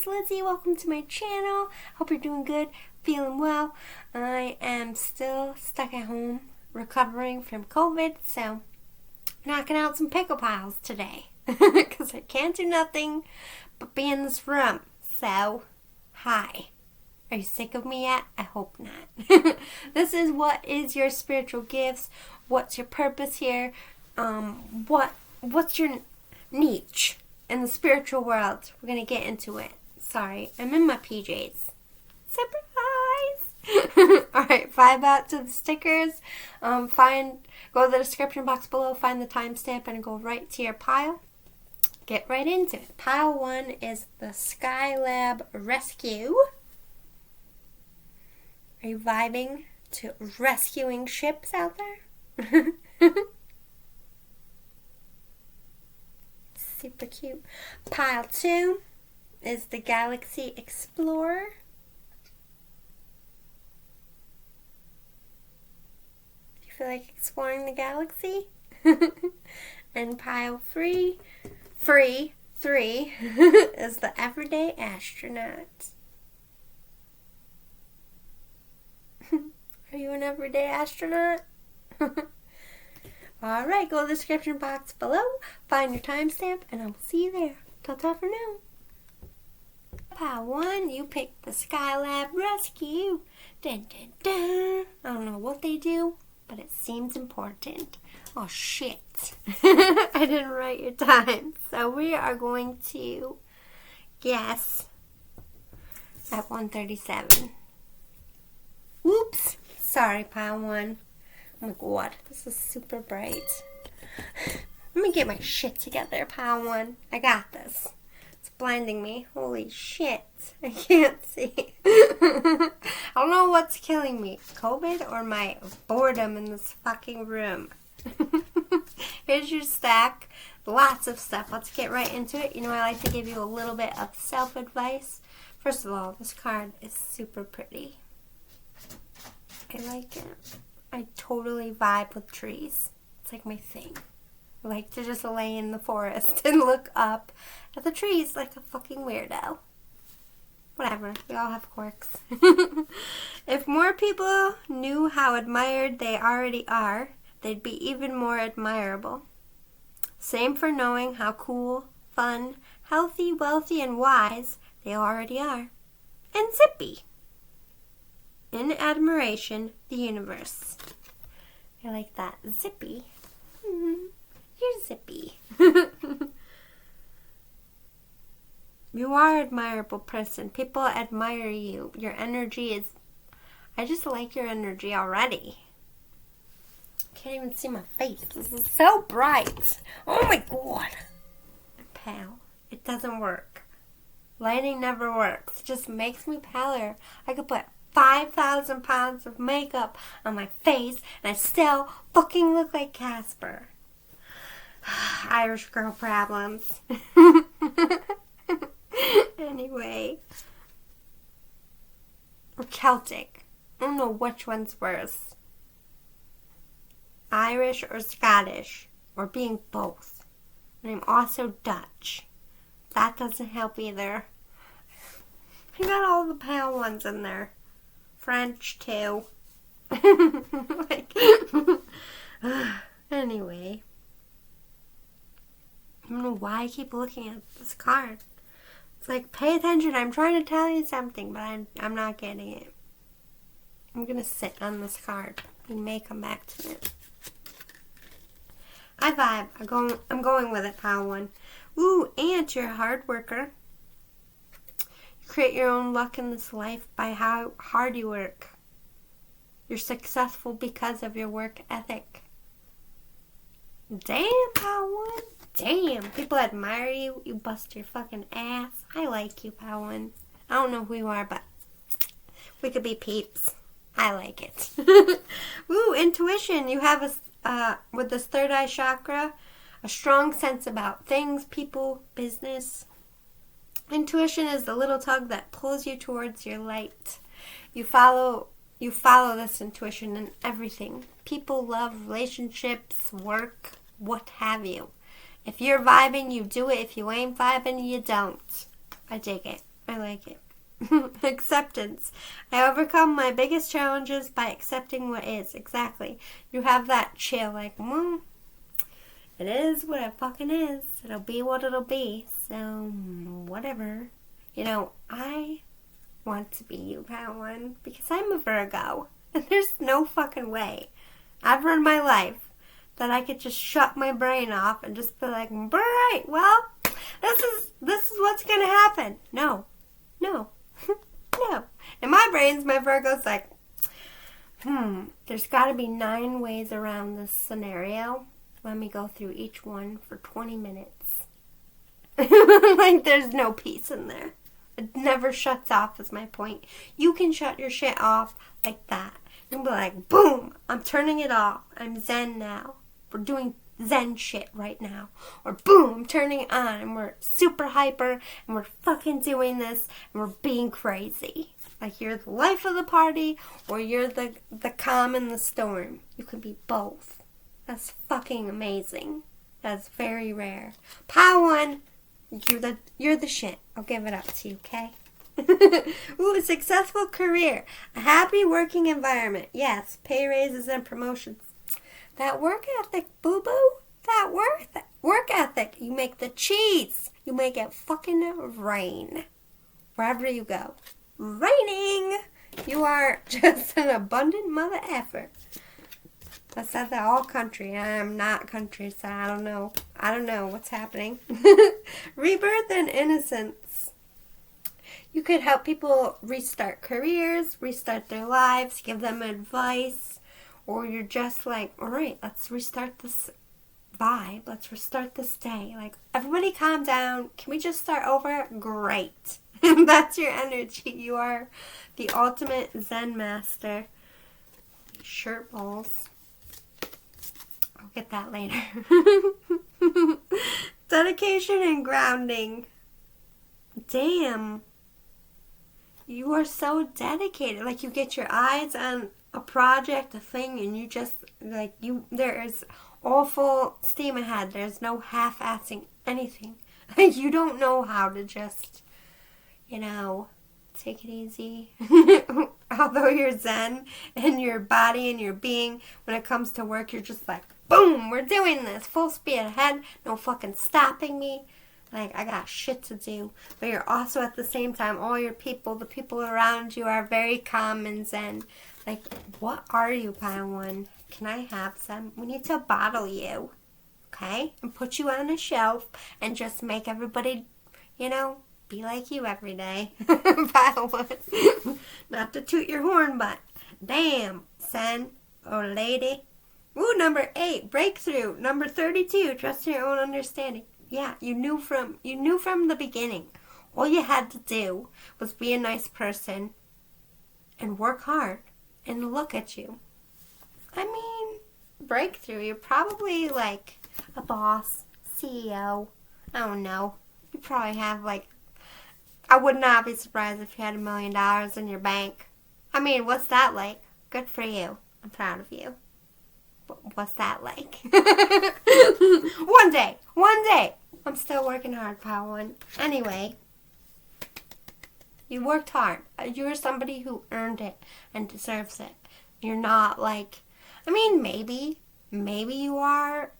it's Lizzie. Welcome to my channel. Hope you're doing good, feeling well. I am still stuck at home recovering from COVID, so knocking out some pickle piles today because I can't do nothing but be in this room. So, hi. Are you sick of me yet? I hope not. This is what is your spiritual gifts. What's your purpose here? What's your niche in the spiritual world? We're gonna get into it. Sorry, I'm in my PJs. Surprise! Alright, vibe out to the stickers. Go to the description box below, find the timestamp, and go right to your pile. Get right into it. Pile 1 is the Skylab Resque. Are you vibing to rescuing ships out there? Super cute. Pile 2 is the Galaxy Explorer. Do you feel like exploring the galaxy? And pile 3 is the Everyday Astronaut. Are you an everyday astronaut? Alright, go to the description box below, find your timestamp, and I will see you there. Ta-ta for now. Pile 1, you picked the Skylab Rescue. Dun, dun, dun. I don't know what they do, but it seems important. Oh shit. I didn't write your time. So we are going to guess at 1:37. Whoops. Sorry, pile 1. Oh my god, this is super bright. Let me get my shit together, pile 1. I got this. It's blinding me. Holy shit. I can't see. I don't know what's killing me. COVID or my boredom in this fucking room. Here's your stack. Lots of stuff. Let's get right into it. You know, I like to give you a little bit of self-advice. First of all, this card is super pretty. I like it. I totally vibe with trees. It's like my thing. I like to just lay in the forest and look up at the trees like a fucking weirdo. Whatever. We all have quirks. If more people knew how admired they already are, they'd be even more admirable. Same for knowing how cool, fun, healthy, wealthy, and wise they already are. And zippy. In admiration, the universe. I like that. Zippy. You're zippy. You are an admirable person. People admire you. Your energy is... I just like your energy already. Can't even see my face. This is so bright. Oh my god. Pale. It doesn't work. Lighting never works. It just makes me paler. I could put 5,000 pounds of makeup on my face and I still fucking look like Casper. Irish girl problems. Anyway. Or Celtic. I don't know which one's worse. Irish or Scottish. Or being both. And I'm also Dutch. That doesn't help either. I got all the pale ones in there. French too. Anyway. I don't know why I keep looking at this card. It's like, pay attention. I'm trying to tell you something, but I'm not getting it. I'm going to sit on this card. You may come back to it. I vibe. I'm going with it, pile 1. Ooh, and you're a hard worker. You create your own luck in this life by how hard you work. You're successful because of your work ethic. Damn, pile 1. Damn, people admire you. You bust your fucking ass. I like you, pile 1. I don't know who you are, but we could be peeps. I like it. Ooh, intuition. You have with this third eye chakra, a strong sense about things, people, business. Intuition is the little tug that pulls you towards your light. You follow this intuition in everything. People, love, relationships, work, what have you. If you're vibing, you do it. If you ain't vibing, you don't. I dig it. I like it. Acceptance. I overcome my biggest challenges by accepting what is. Exactly. You have that chill, like, well, it is what it fucking is. It'll be what it'll be. So, whatever. You know, I want to be you, Padawan, because I'm a Virgo. And there's no fucking way ever in my life that I could just shut my brain off and just be like, right, well, this is what's gonna happen. No. No. In my brains, my Virgo's like, there's gotta be 9 ways around this scenario. Let me go through each one for 20 minutes. Like, there's no peace in there. It never shuts off is my point. You can shut your shit off like that. You can be like, boom, I'm turning it off. I'm zen now. We're doing zen shit right now. Or boom, I'm turning it on and we're super hyper and we're fucking doing this and we're being crazy. Like you're the life of the party or you're the calm in the storm. You can be both. That's fucking amazing. That's very rare. Padawan, you're the shit. I'll give it up to you, okay? Ooh, a successful career. A happy working environment. Yes, pay raises and promotions. That work ethic, boo-boo. That work ethic. You make the cheese. You make it fucking rain. Wherever you go. Raining. You are just an abundant mother effer. I said that all country. I am not country, so I don't know. I don't know what's happening. Rebirth and innocence. You could help people restart careers, restart their lives, give them advice, or you're just like, all right, let's restart this vibe. Let's restart this day. Like, everybody calm down. Can we just start over? Great. That's your energy. You are the ultimate Zen master. Shirt balls. I'll get that later. Dedication and grounding. Damn. You are so dedicated. Like, you get your eyes on a project, a thing, and you just, like, there is awful steam ahead. There's no half-assing anything. Like, you don't know how to just, take it easy. Although you're Zen and your body and your being, when it comes to work, you're just like, boom, we're doing this. Full speed ahead. No fucking stopping me. Like, I got shit to do. But you're also at the same time, all your people, the people around you are very calm and Zen. Like, what are you, Padawan? Can I have some? We need to bottle you. Okay? And put you on a shelf and just make everybody, be like you every day. Padawan. Not to toot your horn, but damn, son or lady. Ooh, number 8, breakthrough. Number 32, trust in your own understanding. Yeah, you knew from the beginning. All you had to do was be a nice person and work hard and look at you. I mean, breakthrough. You're probably like a boss, CEO. I don't know. You probably have I would not be surprised if you had $1 million in your bank. I mean, what's that like? Good for you. I'm proud of you. What's that like? One day. I'm still working hard, Padawan. Anyway, you worked hard. You're somebody who earned it and deserves it. You're not maybe you are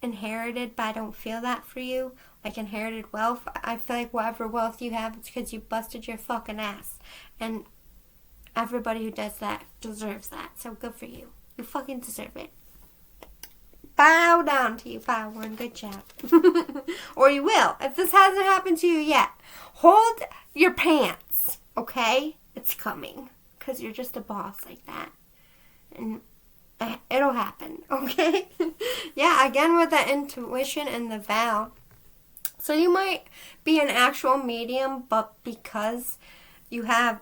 inherited, but I don't feel that for you. Like inherited wealth. I feel like whatever wealth you have, it's because you busted your fucking ass. And everybody who does that deserves that. So good for you. You fucking deserve it. Bow down to you, Padawan. Good job. Or you will. If this hasn't happened to you yet, hold your pants, okay? It's coming. Because you're just a boss like that. And it'll happen, okay? Yeah, again with the intuition and the vow. So you might be an actual medium, but because you have,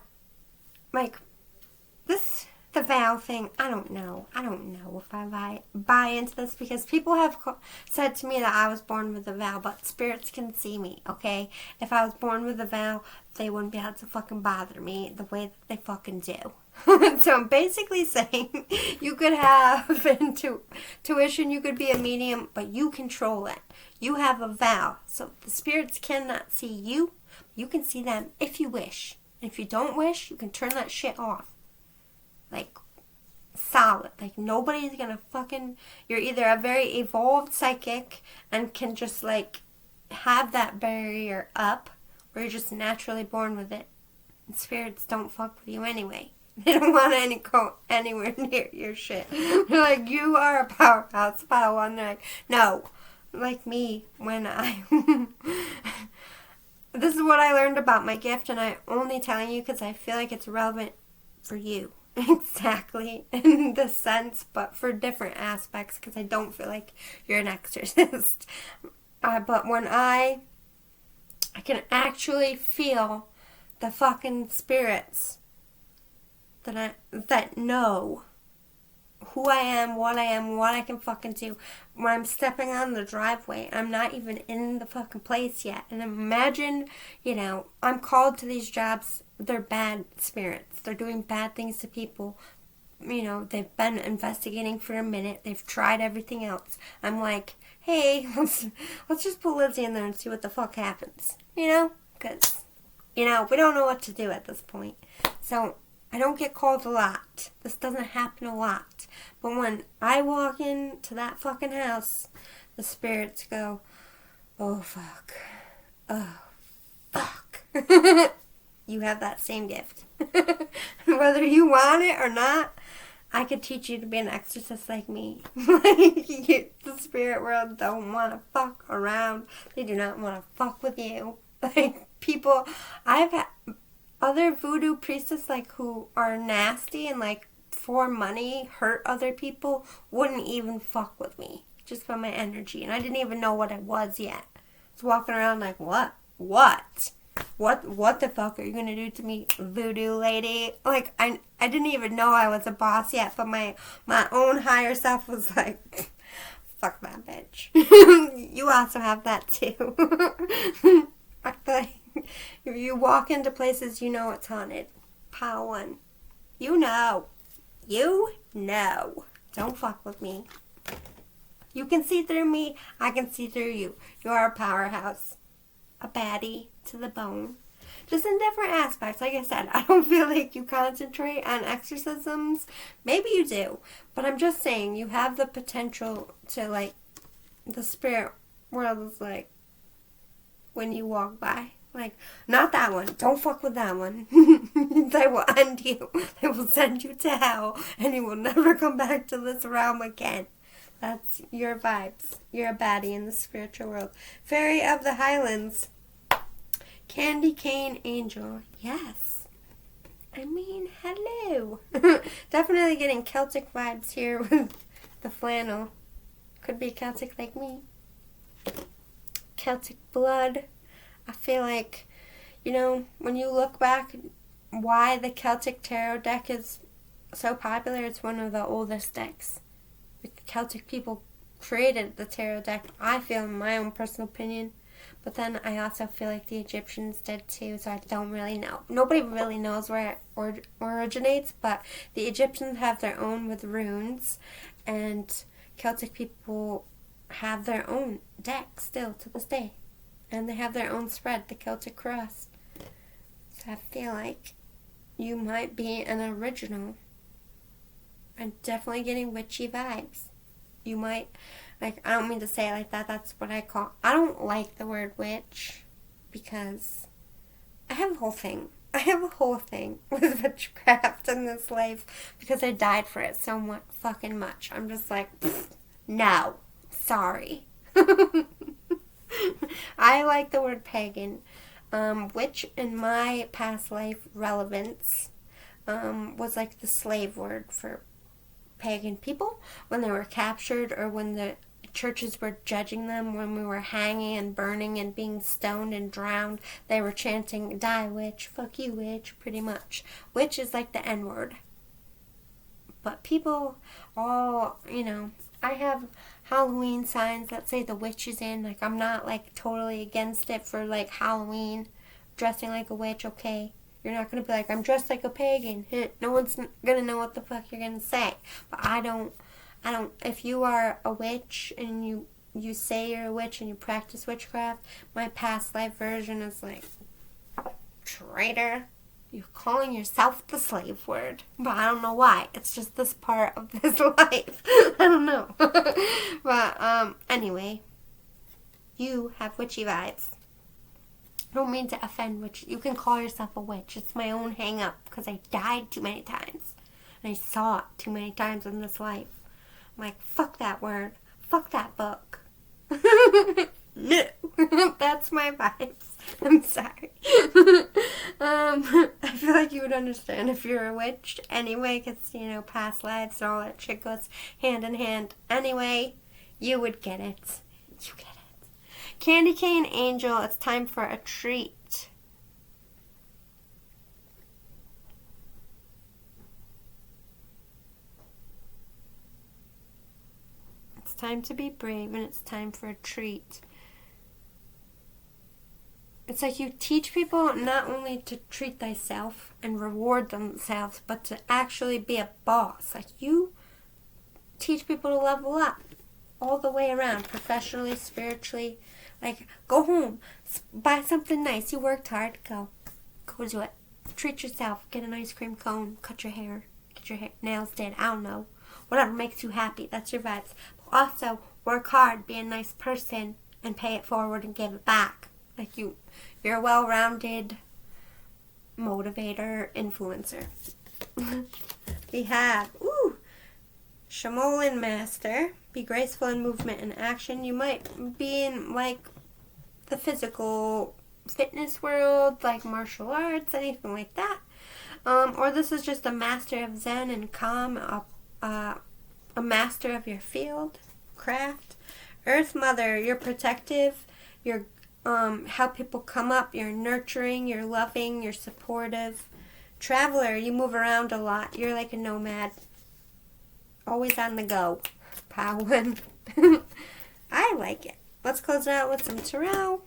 the vow thing, I don't know if I buy into this, because people have said to me that I was born with a vow, but spirits can see me, okay? If I was born with a vow, they wouldn't be able to fucking bother me the way that they fucking do. So I'm basically saying you could have intuition, you could be a medium, but you control it. You have a vow, so the spirits cannot see you, You can see them if you wish. And if you don't wish, you can turn that shit off. Like, solid. Like, nobody's gonna fucking... You're either a very evolved psychic and can just, like, have that barrier up, or you're just naturally born with it. And spirits don't fuck with you anyway. They don't want to go anywhere near your shit. They're like, you are a powerhouse, Padawan. They're like, no. Like me, when I... This is what I learned about my gift, and I'm only telling you because I feel like it's relevant for you. Exactly. In the sense, but for different aspects, because I don't feel like you're an exorcist. But when I can actually feel the fucking spirits that know who I am, what I can fucking do. When I'm stepping on the driveway, I'm not even in the fucking place yet. And imagine, I'm called to these jobs. They're bad spirits. They're doing bad things to people. They've been investigating for a minute. They've tried everything else. I'm like, hey, let's just put Lizzie in there and see what the fuck happens. Because, we don't know what to do at this point. So, I don't get called a lot. This doesn't happen a lot. But when I walk into that fucking house, the spirits go, oh, fuck. Oh, fuck. You have that same gift. Whether you want it or not, I could teach you to be an exorcist like me. The spirit world don't want to fuck around. They do not want to fuck with you. People, I've had... Other voodoo priestess, who are nasty and, for money, hurt other people, wouldn't even fuck with me. Just by my energy. And I didn't even know what I was yet. I was walking around like, what? What? What the fuck are you gonna do to me, voodoo lady? I didn't even know I was a boss yet, but my own higher self was like, fuck that bitch. You also have that too. I feel like if you walk into places, it's haunted. Pile one. You know. Don't fuck with me. You can see through me. I can see through you. You are a powerhouse. A baddie to the bone. Just in different aspects. Like I said, I don't feel like you concentrate on exorcisms. Maybe you do. But I'm just saying, you have the potential to, the spirit world is when you walk by. Not that one. Don't fuck with that one. They will end you. They will send you to hell. And you will never come back to this realm again. That's your vibes. You're a baddie in the spiritual world. Fairy of the Highlands. Candy cane angel. Yes. Hello. Definitely getting Celtic vibes here with the flannel. Could be Celtic like me. Celtic blood. I feel like, when you look back, why the Celtic Tarot deck is so popular, it's one of the oldest decks. The Celtic people created the Tarot deck, I feel, in my own personal opinion. But then I also feel like the Egyptians did too, so I don't really know. Nobody really knows where it originates, but the Egyptians have their own with runes, and Celtic people have their own deck still to this day. And they have their own spread, the Celtic Cross. So I feel like you might be an original. I'm definitely getting witchy vibes. You might, I don't mean to say it like that. That's what I don't like the word witch. Because I have a whole thing. With witchcraft in this life. Because I died for it so much, fucking much. I'm just like, no. Sorry. I like the word pagan. Witch in my past life relevance was the slave word for pagan people when they were captured, or when the churches were judging them, when we were hanging and burning and being stoned and drowned. They were chanting, die witch, fuck you witch, pretty much. Witch is the N word. But people all, I have Halloween signs that say the witch is in. I'm not totally against it for Halloween, dressing like a witch. Okay, you're not gonna be I'm dressed like a pagan. No one's gonna know what the fuck you're gonna say. But I don't. If you are a witch and you say you're a witch and you practice witchcraft, my past life version is traitor. You're calling yourself the slave word. But I don't know why. It's just this part of this life. I don't know. But, anyway. You have witchy vibes. I don't mean to offend witch. You can call yourself a witch. It's my own hang up because I died too many times. And I saw it too many times in this life. I'm like, fuck that word. Fuck that book. No. That's my vibes. I'm sorry. I feel like you would understand if you're a witch anyway, because, you know, past lives and all that shit goes hand in hand. Anyway, you would get it. You get it. Candy cane angel, it's time for a treat. It's time to be brave and it's time for a treat. It's like you teach people not only to treat thyself and reward themselves, but to actually be a boss. Like you teach people to level up all the way around, professionally, spiritually. Like, go home, buy something nice. You worked hard, go do it. Treat yourself, get an ice cream cone, cut your hair, get your nails did. I don't know. Whatever makes you happy, that's your vibes. But also, work hard, be a nice person, and pay it forward and give it back. Like you're a well-rounded motivator, influencer. We have, Shamolin Master. Be graceful in movement and action. You might be in, like, the physical fitness world, like martial arts, anything like that. Or this is just a master of Zen and calm, a master of your field, craft. Earth Mother, you're protective, you're help people come up, you're nurturing, you're loving, you're supportive. Traveler, you move around a lot, you're like a nomad, always on the go. Power. I like it. Let's close it out with some tarot,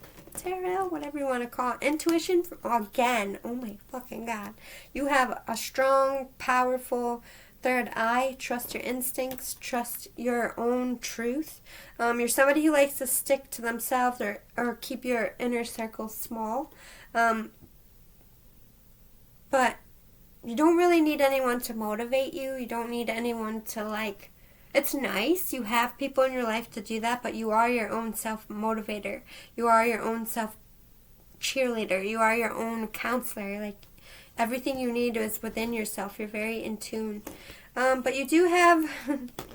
whatever you want to call it. Intuition, again, oh my fucking god. You have a strong, powerful third eye. Trust your instincts. Trust your own truth. You're somebody who likes to stick to themselves or keep your inner circle small. But you don't really need anyone to motivate you. You don't need anyone to, like... It's nice. You have people in your life to do that, but you are your own self-motivator. You are your own self-cheerleader. You are your own counselor. Like, everything you need is within yourself. You're very in tune. But you do have,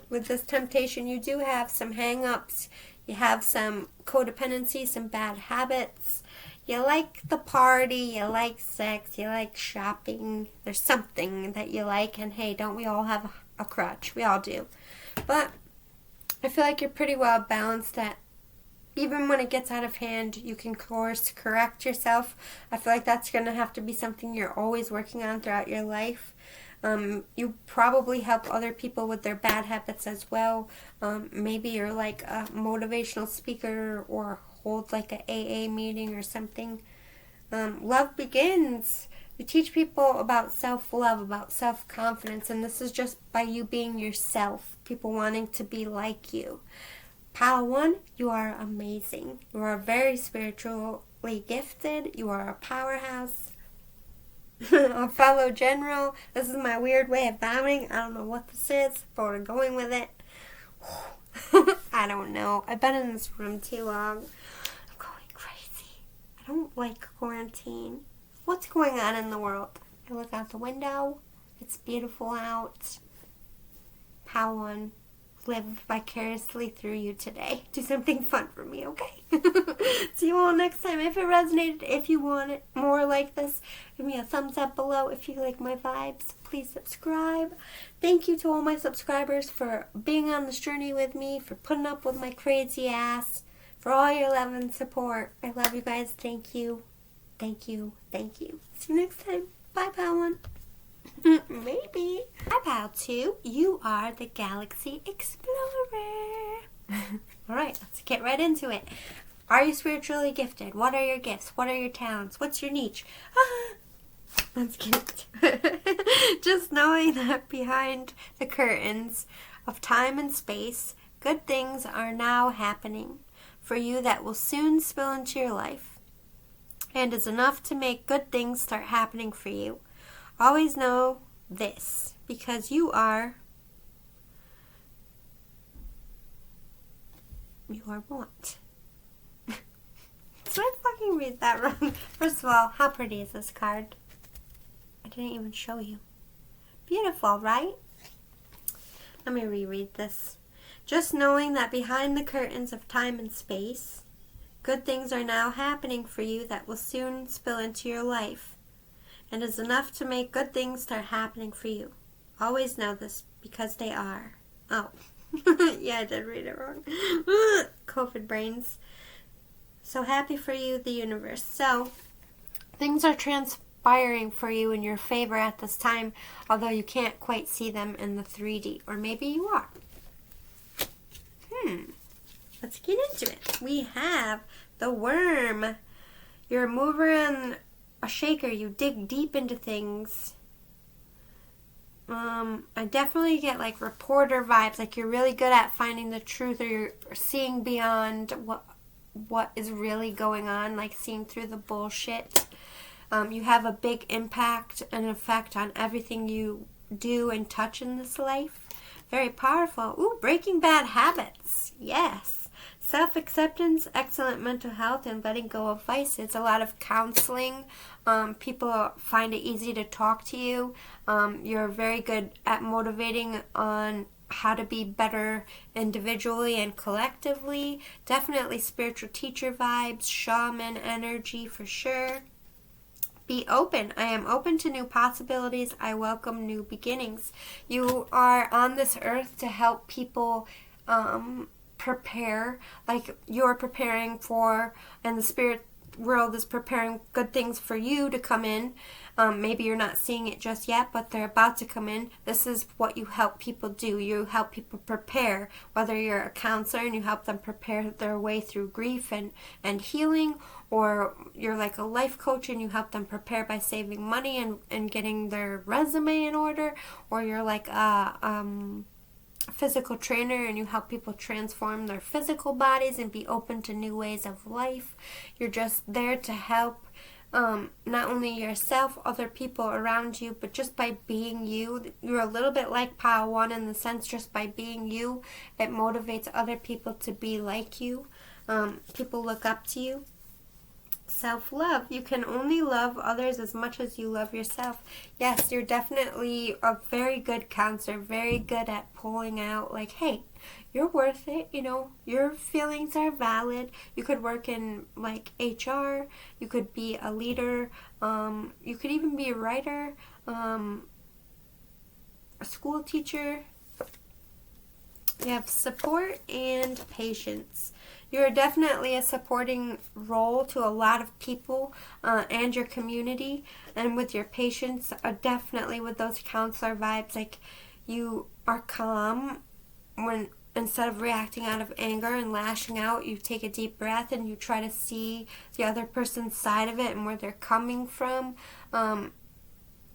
with this temptation, you do have some hang-ups. You have some codependency, some bad habits. You like the party, you like sex, you like shopping. There's something that you like, and hey, don't we all have a crutch? We all do. But I feel like you're pretty well balanced that even when it gets out of hand, you can course correct yourself. I feel like that's going to have to be something you're always working on throughout your life. You probably help other people with their bad habits as well. Maybe you're like a motivational speaker or hold like a AA meeting or something. Love begins. You teach people about self-love, about self-confidence, and this is just by you being yourself, people wanting to be like you. Pile 1, you are amazing. You are very spiritually gifted. You are a powerhouse. A fellow general. This is my weird way of bowing. I don't know what this is, but we're going with it. I don't know. I've been in this room too long. I'm going crazy. I don't like quarantine. What's going on in the world? I look out the window. It's beautiful out. Pile 1. Live vicariously through you today. Do something fun for me, okay? See you all next time. If it resonated, if you want it more like this, give me a thumbs up below. If you like my vibes, please subscribe. Thank you to all my subscribers for being on this journey with me, for putting up with my crazy ass, for all your love and support. I love you guys. Thank you. Thank you. Thank you. See you next time. Bye, Pal 1. Maybe. Hi, Pal 2. You are the Galaxy Explorer. Alright, let's get right into it. Are you spiritually gifted? What are your gifts? What are your talents? What's your niche? Let's get into it. Just knowing that behind the curtains of time and space, good things are now happening for you that will soon spill into your life. and is enough to make good things start happening for you. Always know this, because you are what? Did I fucking read that wrong? First of all, how pretty is this card? I didn't even show you. Beautiful, right? Let me reread this. Just knowing that behind the curtains of time and space, good things are now happening for you that will soon spill into your life, and is enough to make good things start happening for you. Always know this, because they are. Oh. Yeah, I did read it wrong. COVID brains. So happy for you, the universe. So, things are transpiring for you in your favor at this time, although you can't quite see them in the 3D. Or maybe you are. Let's get into it. We have the worm. You're a mover and a shaker. You dig deep into things. I definitely get like reporter vibes, like you're really good at finding the truth, or you're seeing beyond what is really going on, like seeing through the bullshit. You have a big impact and effect on everything you do and touch in this life. Very powerful. Ooh, breaking bad habits. Yes. Self-acceptance, excellent mental health, and letting go of vice. It's a lot of counseling. People find it easy to talk to you. You're very good at motivating on how to be better individually and collectively. Definitely spiritual teacher vibes, shaman energy for sure. Be open. I am open to new possibilities. I welcome new beginnings. You are on this earth to help people prepare, like you're preparing for, and the spirit world is preparing good things for you to come in. Maybe you're not seeing it just yet, but they're about to come in. This is what you help people do. You help people prepare, whether you're a counselor and you help them prepare their way through grief and healing, or you're like a life coach and you help them prepare by saving money and getting their resume in order, or you're like a physical trainer and you help people transform their physical bodies and be open to new ways of life. You're just there to help not only yourself, other people around you, but just by being you. You're a little bit like Pile 1 in the sense, just by being you, it motivates other people to be like you. People look up to you. Self-love. You can only love others as much as you love yourself. Yes, you're definitely a very good counselor, very good at pulling out, like, hey, you're worth it, your feelings are valid. You could work in, like, HR, you could be a leader, you could even be a writer, a school teacher. You have support and patience. You're definitely a supporting role to a lot of people and your community. And with your patients, definitely with those counselor vibes, like you are calm when instead of reacting out of anger and lashing out, you take a deep breath and you try to see the other person's side of it and where they're coming from.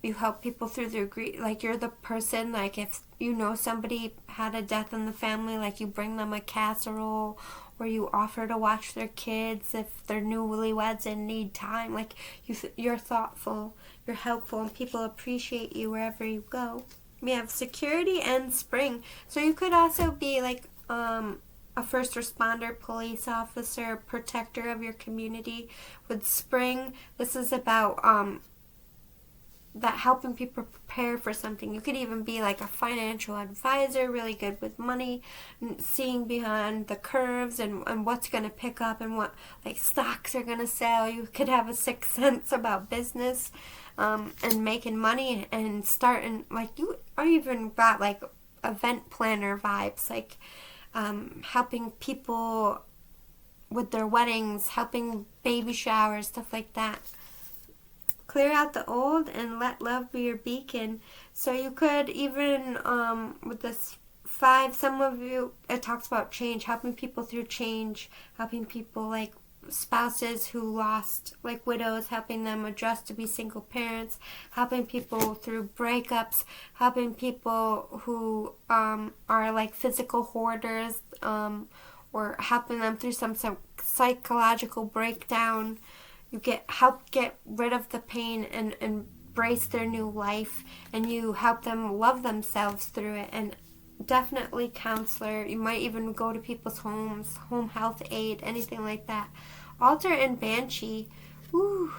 You help people through their grief. Like you're the person, like if you know somebody had a death in the family, like you bring them a casserole, or you offer to watch their kids if they're newlyweds and need time. Like you're thoughtful, you're helpful, and people appreciate you wherever you go. We have security and spring. So you could also be like a first responder, police officer, protector of your community. With spring, this is about that helping people prepare for something. You could even be like a financial advisor, really good with money, seeing behind the curves and what's going to pick up and what like stocks are going to sell. You could have a sixth sense about business and making money and starting, like you are even got like event planner vibes, like helping people with their weddings, helping baby showers, stuff like that. Clear out the old and let love be your beacon. So you could even, with this 5, some of you, it talks about change, helping people through change, helping people like spouses who lost, like widows, helping them adjust to be single parents, helping people through breakups, helping people who are like physical hoarders, or helping them through some psychological breakdown. You help get rid of the pain and embrace their new life, and you help them love themselves through it. And definitely counselor. You might even go to people's homes, home health aid, anything like that. Altar and banshee. Woo.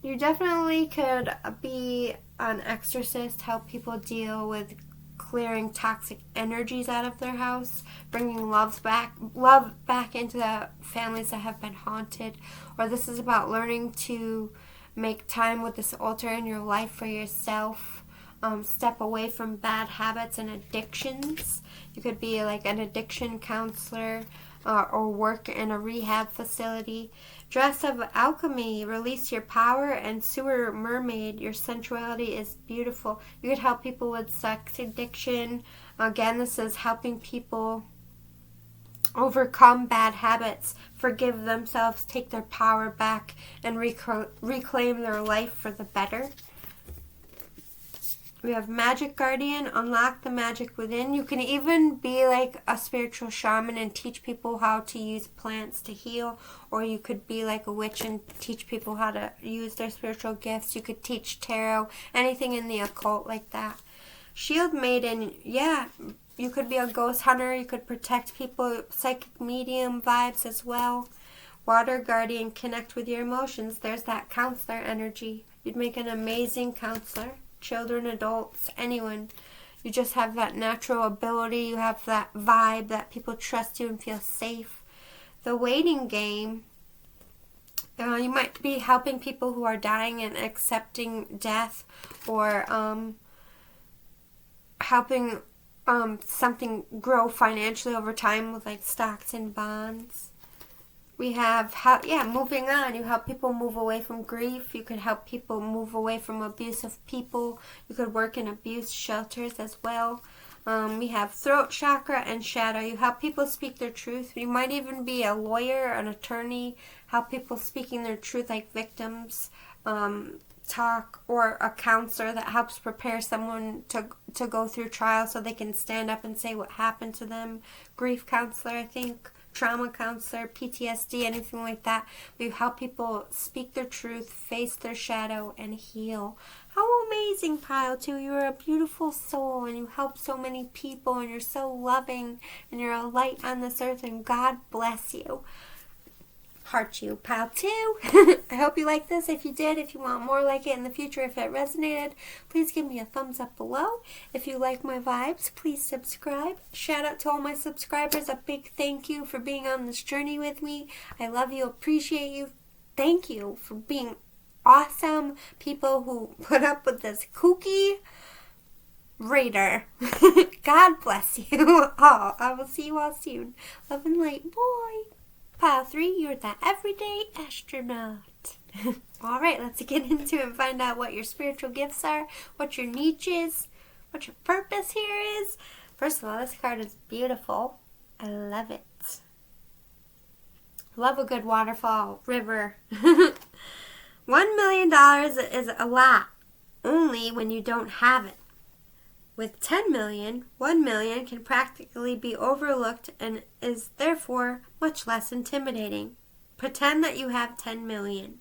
You definitely could be an exorcist, help people deal with clearing toxic energies out of their house, bringing love back into the families that have been haunted. Or this is about learning to make time with this altar in your life for yourself. Step away from bad habits and addictions. You could be like an addiction counselor or work in a rehab facility. Dress of alchemy, release your power, and sewer mermaid, your sensuality is beautiful. You could help people with sex addiction. Again, this is helping people overcome bad habits, forgive themselves, take their power back, and reclaim their life for the better. We have magic guardian, unlock the magic within. You can even be like a spiritual shaman and teach people how to use plants to heal. Or you could be like a witch and teach people how to use their spiritual gifts. You could teach tarot, anything in the occult like that. Shield maiden, yeah. You could be a ghost hunter. You could protect people, psychic medium vibes as well. Water guardian, connect with your emotions. There's that counselor energy. You'd make an amazing counselor. Children, adults, anyone. You just have that natural ability. You have that vibe that people trust you and feel safe. The waiting game. You might be helping people who are dying and accepting death, or helping something grow financially over time with like stocks and bonds. We have, moving on. You help people move away from grief. You could help people move away from abusive people. You could work in abuse shelters as well. We have throat chakra and shadow. You help people speak their truth. You might even be a lawyer, an attorney, help people speaking their truth like victims talk, or a counselor that helps prepare someone to go through trial so they can stand up and say what happened to them. Grief counselor, I think. Trauma counselor, PTSD, anything like that. We help people speak their truth, face their shadow, and heal. How amazing, Pile 2. You're a beautiful soul, and you help so many people, and you're so loving, and you're a light on this earth, and God bless you. Heart you, Pile 2. I hope you like this. If you did, if you want more like it in the future, if it resonated, please give me a thumbs up below. If you like my vibes, please subscribe. Shout out to all my subscribers. A big thank you for being on this journey with me. I love you, appreciate you. Thank you for being awesome people who put up with this kooky raider. God bless you all. I will see you all soon. Love and light. Bye. Pile 3, you're the everyday astronaut. Alright, let's get into it and find out what your spiritual gifts are, what your niche is, what your purpose here is. First of all, this card is beautiful. I love it. Love a good waterfall, river. $1 million is a lot, only when you don't have it. With 10 million, 1 million can practically be overlooked and is therefore much less intimidating. Pretend that you have 10 million.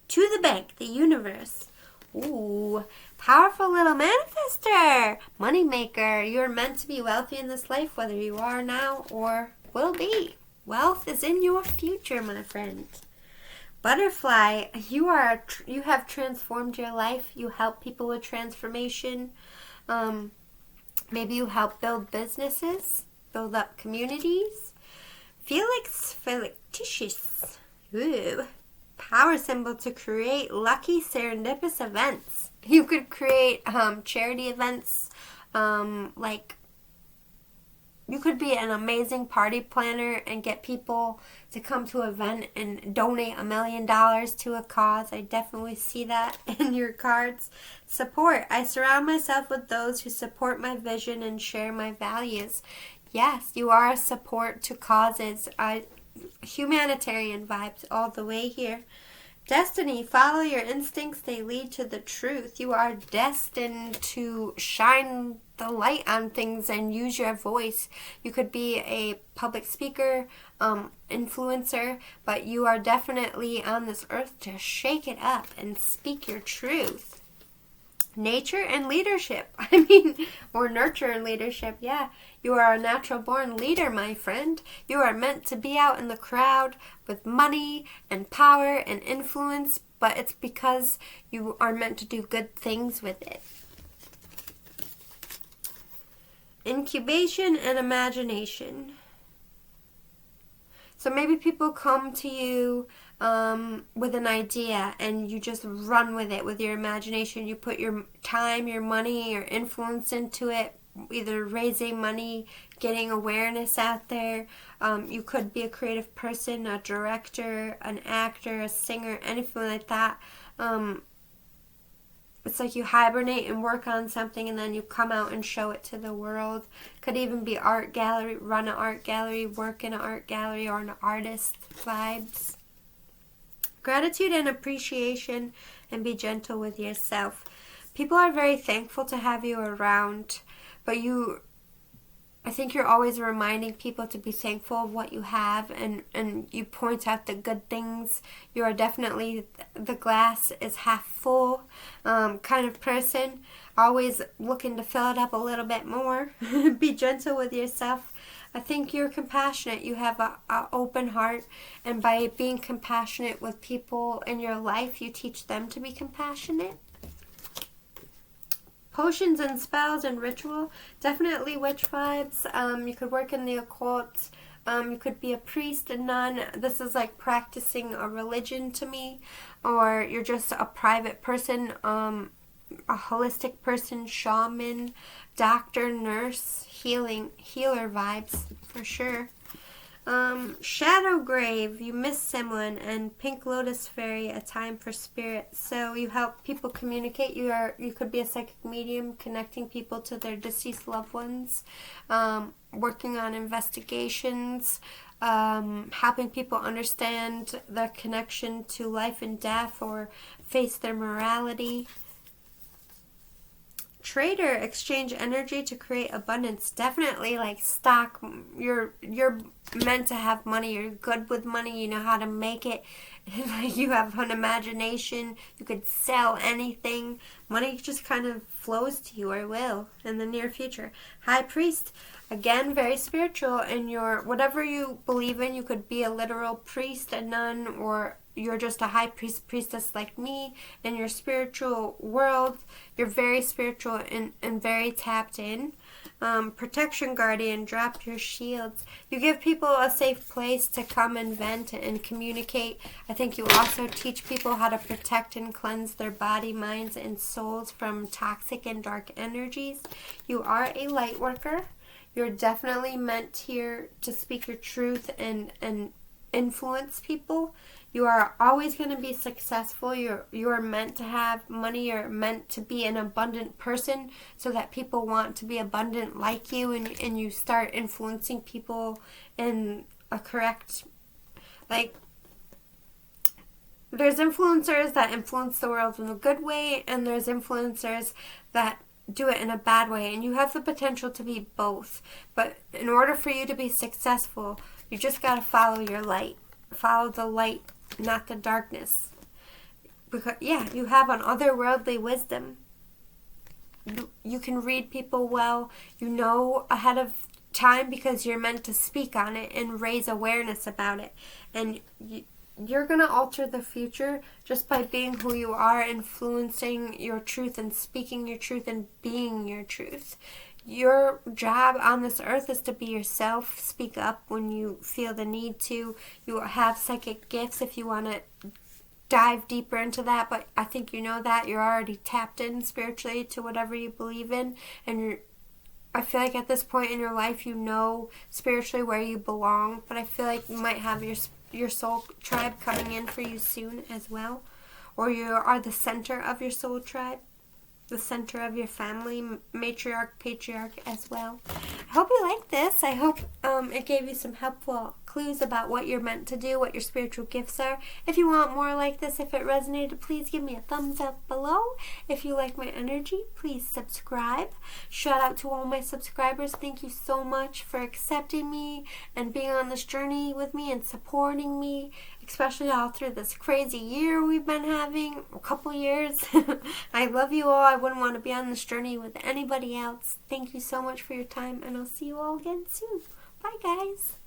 To the bank, the universe. Ooh, powerful little manifester, moneymaker. You're meant to be wealthy in this life, whether you are now or will be. Wealth is in your future, my friend. Butterfly, you have transformed your life. You help people with transformation. Maybe you help build businesses, build up communities. Felix Felictitious. Ooh. Power symbol to create lucky serendipitous events. You could create charity events, like you could be an amazing party planner and get people to come to an event and donate $1 million to a cause. I definitely see that in your cards. Support. I surround myself with those who support my vision and share my values. Yes, you are a support to causes. Humanitarian vibes all the way here. Destiny, follow your instincts, they lead to the truth. You are destined to shine the light on things and use your voice. You could be a public speaker, influencer, but you are definitely on this earth to shake it up and speak your truth. Nature and leadership. Or nurture and leadership, yeah. You are a natural born leader, my friend. You are meant to be out in the crowd with money and power and influence, but it's because you are meant to do good things with it. Incubation and imagination. So maybe people come to you with an idea and you just run with it with your imagination. You put your time, your money, your influence into it, either raising money, getting awareness out there. You could be a creative person, a director, an actor, a singer, anything like that. It's like you hibernate and work on something and then you come out and show it to the world. Could even be art gallery, run an art gallery, work in an art gallery, or an artist vibes. Gratitude and appreciation, and be gentle with yourself. People are very thankful to have you around, but I think you're always reminding people to be thankful of what you have, and you point out the good things. You are definitely the glass is half full kind of person, always looking to fill it up a little bit more. Be gentle with yourself. I think you're compassionate. You have an open heart, and by being compassionate with people in your life, you teach them to be compassionate. Potions and spells and ritual, definitely witch vibes. You could work in the occult. You could be a priest, a nun. This is like practicing a religion to me. Or you're just a private person, a holistic person, shaman, doctor, nurse, healer vibes for sure. Shadow grave, you miss someone, and pink lotus fairy, a time for spirit. So you help people communicate. You could be a psychic medium, connecting people to their deceased loved ones, working on investigations, helping people understand their connection to life and death, or face their morality. Trader, exchange energy to create abundance. Definitely like stock. You're meant to have money. You're good with money. You know how to make it. You have an imagination. You could sell anything. Money just kind of flows to you, or will in the near future. High priest, again, very spiritual. In your whatever you believe in, you could be a literal priest, a nun, or you're just a high priestess like me. In your spiritual world, you're very spiritual and very tapped in. Protection guardian, drop your shields. You give people a safe place to come and vent and communicate. I think you also teach people how to protect and cleanse their body, minds, and souls from toxic and dark energies. You are a light worker. You're definitely meant here to speak your truth and influence people. You are always going to be successful. You are meant to have money. You're meant to be an abundant person so that people want to be abundant like you, and you start influencing people in a correct, like, there's influencers that influence the world in a good way, and there's influencers that do it in a bad way, and you have the potential to be both. But in order for you to be successful, you just got to follow your light. Follow the light, not the darkness. Because, yeah, you have an otherworldly wisdom. You can read people well. You know ahead of time because you're meant to speak on it and raise awareness about it. And you're going to alter the future just by being who you are, influencing your truth and speaking your truth and being your truth. Your job on this earth is to be yourself. Speak up when you feel the need to. You have psychic gifts if you want to dive deeper into that, but I think you know that. You're already tapped in spiritually to whatever you believe in, and I feel like at this point in your life you know spiritually where you belong, but I feel like you might have your soul tribe coming in for you soon as well, or you are the center of your soul tribe, the center of your family, matriarch, patriarch as well. I hope you like this. I hope it gave you some helpful clues about what you're meant to do, what your spiritual gifts are. If you want more like this, if it resonated, please give me a thumbs up below. If you like my energy, please subscribe. Shout out to all my subscribers. Thank you so much for accepting me and being on this journey with me and supporting me, especially all through this crazy year we've been having, a couple years. I love you all. I wouldn't want to be on this journey with anybody else. Thank you so much for your time, and I'll see you all again soon. Bye, guys.